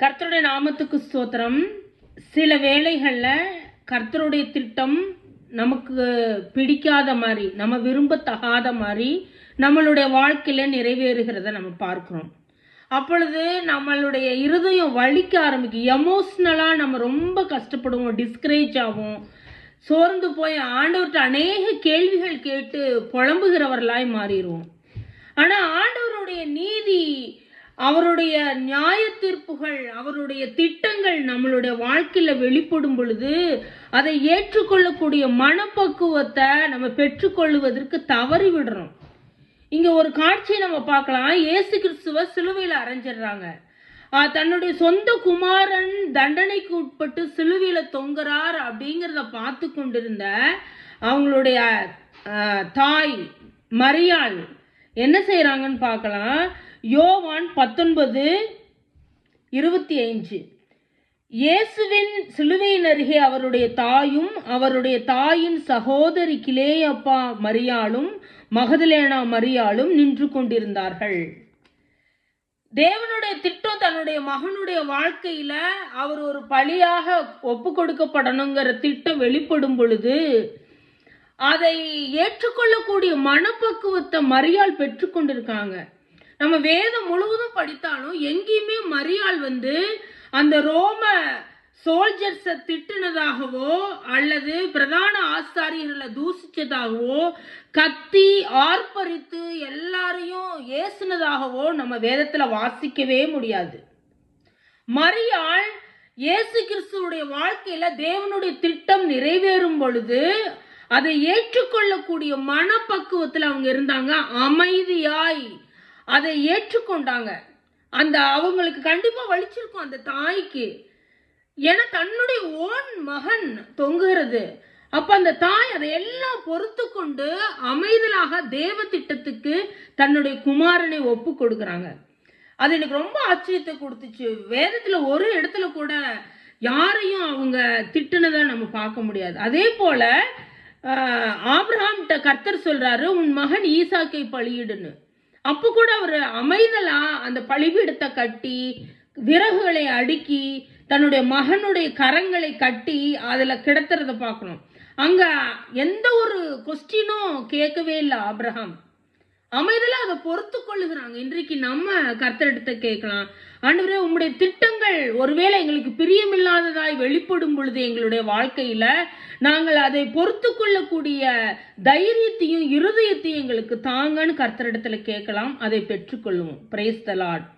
கர்த்தருடைய நாமத்துக்கு ஸ்தோத்திரம். சில வேளைகளில் கர்த்தருடைய திட்டம் நமக்கு பிடிக்காத மாதிரி, நம்ம விரும்பத்தகாத மாதிரி நம்மளுடைய வாழ்க்கையில் நிறைவேறுகிறத நம்ம பார்க்குறோம். அப்பொழுது நம்மளுடைய இருதயம் வலிக்க ஆரம்பிக்கும். எமோஷ்னலாக நம்ம ரொம்ப கஷ்டப்படுவோம், டிஸ்கரேஜ் ஆகும், சோர்ந்து போய் ஆண்டவர்கிட்ட அநேக கேள்விகள் கேட்டு புலம்புகிறவர்களாய் மாறிடுவோம். ஆனால் ஆண்டவருடைய நீதி, அவருடைய நியாய தீர்ப்புகள், அவருடைய திட்டங்கள் நம்மளுடைய வாழ்க்கையில் வெளிப்படும் பொழுது அதை ஏற்றுக்கொள்ளக்கூடிய மனப்பக்குவத்தை நம்ம பெற்றுக்கொள்வதற்கு தவறி விடுறோம். இங்கே ஒரு காட்சியை நம்ம பார்க்கலாம். இயேசு கிறிஸ்துவ சிலுவையில் அரைஞ்சிடுறாங்க. தன்னுடைய சொந்த குமாரன் தண்டனைக்கு உட்பட்டு சிலுவையில் தொங்குறார் அப்படிங்கிறத பார்த்து கொண்டிருந்த அவங்களுடைய தாய் மரியாள் என்ன செய்கிறாங்கன்னு பார்க்கலாம். யோவான் 19:25. இயேசுவின் சிலுவையின் அருகே அவருடைய தாயும் அவருடைய தாயின் சகோதரி கிலேயப்பா மரியாளும் மகதலேனா மரியாளும் நின்று கொண்டிருந்தார்கள். தேவனுடைய திட்டம் தன்னுடைய மகனுடைய வாழ்க்கையில அவர் ஒரு பலியாக ஒப்பு கொடுக்கப்படணுங்கிற திட்டம் வெளிப்படும் பொழுது அதை ஏற்றுக்கொள்ளக்கூடிய மனப்பக்குவத்தை மரியாள் பெற்றுக்கொண்டிருக்காங்க. நம்ம வேதம் முழுவதும் படித்தாலும் எங்கேயுமே மரியாள் அந்த ரோம சோல்ஜர்ஸை திட்டுனதாகவோ அல்லது பிரதான ஆசாரியர்களை தூசிச்சதாகவோ கத்தி ஆர்ப்பரித்து எல்லாரையும் ஏசுனதாகவோ நம்ம வேதத்துல வாசிக்கவே முடியாது. மரியாள் இயேசு கிறிஸ்துவுடைய வாழ்க்கையில தேவனுடைய திட்டம் நிறைவேறும் பொழுது அதை ஏற்றுக்கொள்ளக்கூடிய மனப்பக்குவத்தில் அவங்க இருந்தாங்க. அமைதியாய் அதை ஏற்றுக்கொண்டாங்க. அவங்களுக்கு கண்டிப்பா வலிச்சிருக்கும் அந்த தாய்க்கு. ஏன்னா தன்னுடைய ஓன் மகன் தொங்குகிறது. அப்ப அந்த தாய் அதை எல்லாம் பொறுத்து கொண்டு அமைதலாக தேவ திட்டத்துக்கு தன்னுடைய குமாரனை ஒப்பு கொடுக்குறாங்க. அது எனக்கு ரொம்ப ஆச்சரியத்தை கொடுத்துச்சு. வேதத்துல ஒரு இடத்துல கூட யாரையும் அவங்க திட்டுனதை நம்ம பார்க்க முடியாது. அதே போல ஆபிரகாம்கிட்ட கர்த்தர் சொல்றாரு, உன் மகன் ஈசாக்கை பலியிடுன்னு. அப்போ கூட அவர் அமைதலா அந்த பலிபீடத்தை கட்டி விறகுகளை அடுக்கி தன்னுடைய மகனுடைய கரங்களை கட்டி அதுல கிடத்துறத பார்க்கணும். அங்க எந்த ஒரு கொஸ்டினும் கேட்கவே இல்லை. ஆபிரகாம் அமைதலா அதை பொறுத்து கொள்ளுகிறாங்க. இன்றைக்கு நம்ம கர்த்தரிடத்தை கேட்கலாம், ஆண்டவரே உம்முடைய திட்டங்கள் ஒருவேளை எங்களுக்கு பிரியமில்லாததாய் வெளிப்படும் பொழுது எங்களுடைய வாழ்க்கையில நாங்கள் அதை பொறுத்து கொள்ளக்கூடிய தைரியத்தையும் இருதயத்தையும் எங்களுக்கு தாங்கன்னு கர்த்தரிடத்துல கேட்கலாம். அதை பெற்றுக்கொள்ளுவோம். Praise the Lord.